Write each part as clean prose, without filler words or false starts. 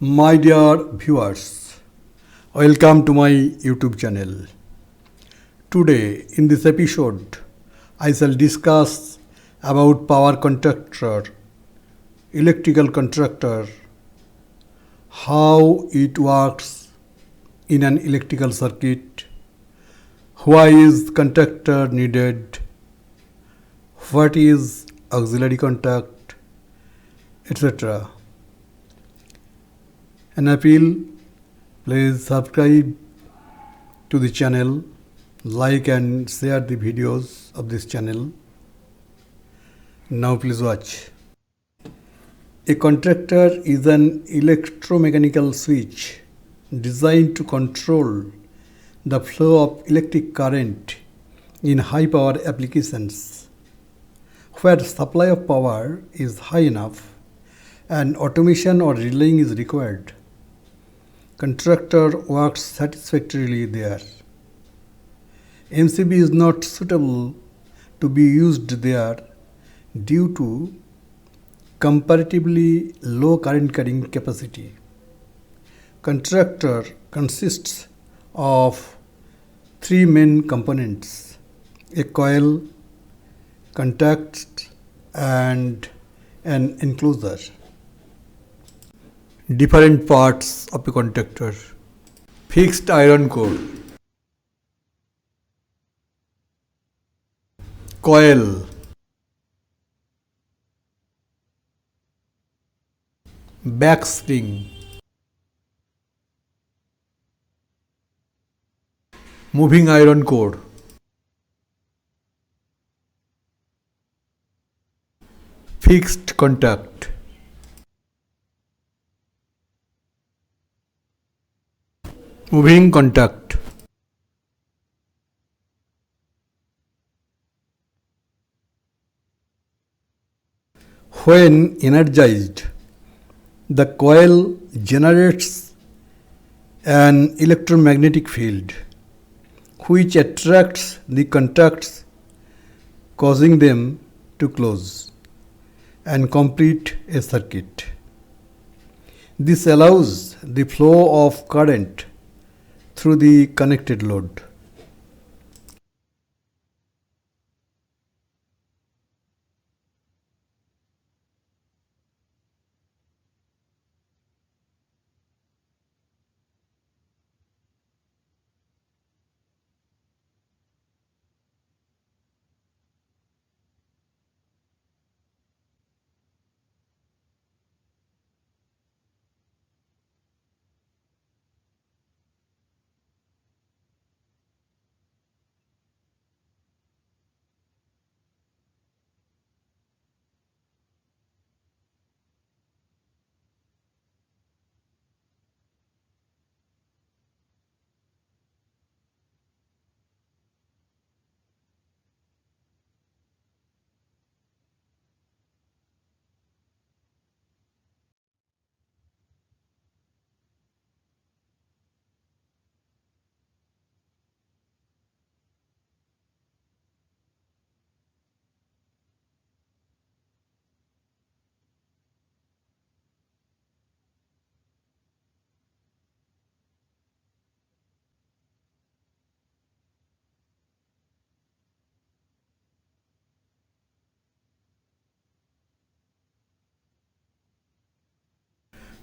My dear viewers, welcome to my YouTube channel. Today in this episode, I shall discuss about power contactor, electrical contactor, how it works in an electrical circuit, why is contactor needed, what is auxiliary contact, etc. An appeal, please subscribe to the channel, like and share the videos of this channel. Now please watch. A contactor is an electromechanical switch designed to control the flow of electric current in high power applications where supply of power is high enough and automation or relaying is required. Contactor works satisfactorily there. MCB is not suitable to be used there due to comparatively low current carrying capacity. Contactor consists of three main components: a coil, contacts, and an enclosure. Different parts of a contactor: fixed iron core, coil, back spring, moving iron core, fixed contact. Moving contact. When energized, the coil generates an electromagnetic field which attracts the contacts, causing them to close and complete a circuit. This allows the flow of current through the connected load.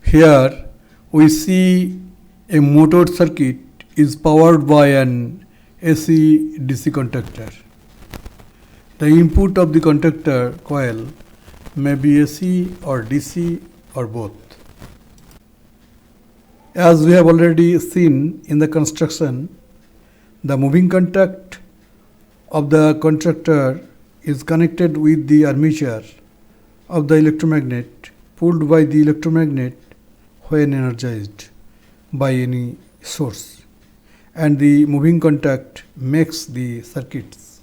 Here we see a motor circuit is powered by an AC DC contactor. The input of the contactor coil may be AC or DC or both. As we have already seen in the construction, the moving contact of the contactor is connected with the armature of the electromagnet, pulled by the electromagnet when energized by any source, and the moving contact makes the circuits.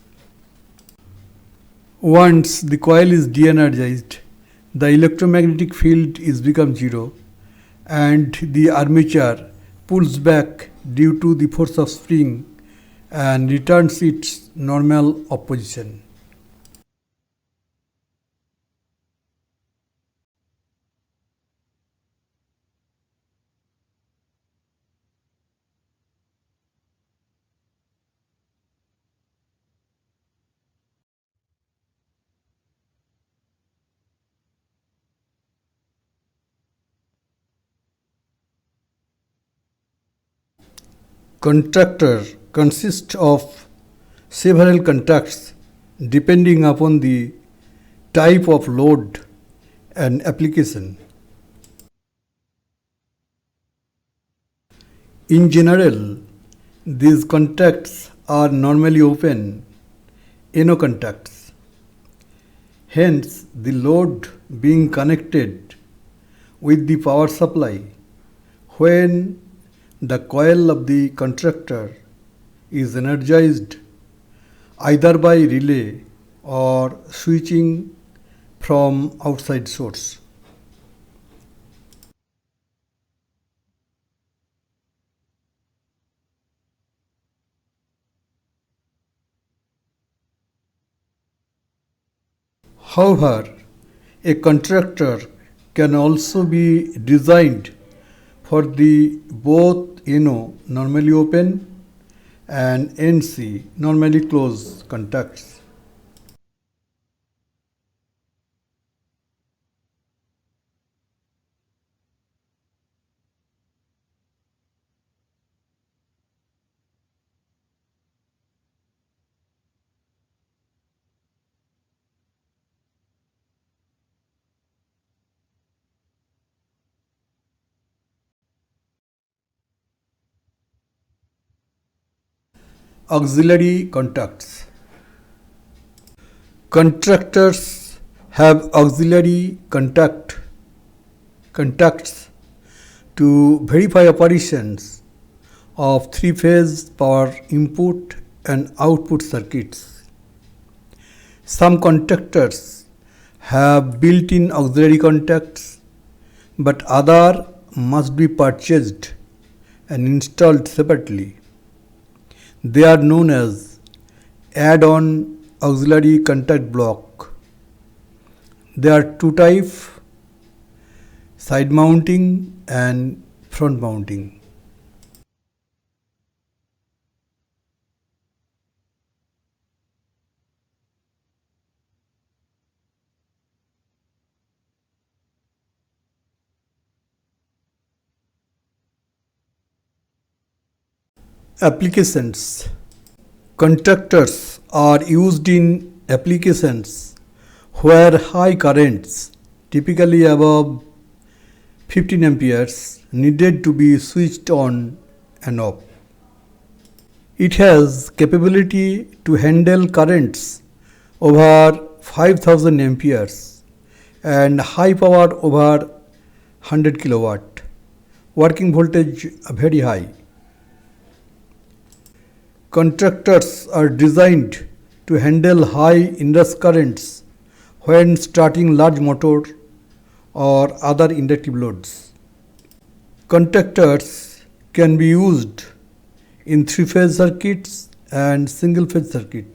Once the coil is de-energized, the electromagnetic field is become zero and the armature pulls back due to the force of spring and returns its normal opposition. Contactor consists of several contacts depending upon the type of load and application. In general, these contacts are normally open NO contacts. Hence, the load being connected with the power supply when the coil of the contactor is energized either by relay or switching from outside source. However, a contactor can also be designed for the both NO normally open and NC normally closed contacts. Auxiliary contacts. Contactors have auxiliary contacts to verify operations of three-phase power input and output circuits. Some contactors have built-in auxiliary contacts, but other must be purchased and installed separately. They are known as add-on auxiliary contact block. There are two types: side mounting and front mounting. Applications. Contactors are used in applications where high currents, typically above 15 amperes, needed to be switched on and off. It has capability to handle currents over 5000 amperes and high power over 100 kilowatt. Working voltage very high. Contactors are designed to handle high inrush currents when starting large motor or other inductive loads. Contactors can be used in three-phase circuits and single-phase circuit.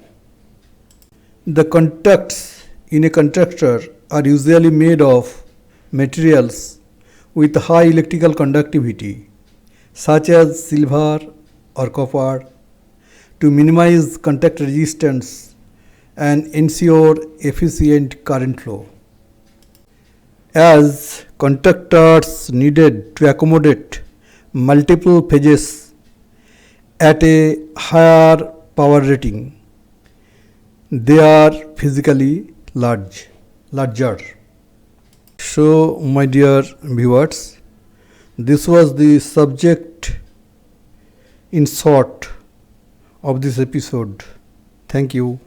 The contacts in a contactor are usually made of materials with high electrical conductivity, such as silver or copper, to minimize contact resistance and ensure efficient current flow. As contactors needed to accommodate multiple phases at a higher power rating, they are physically larger. So, my dear viewers, this was the subject in short of this episode. Thank you.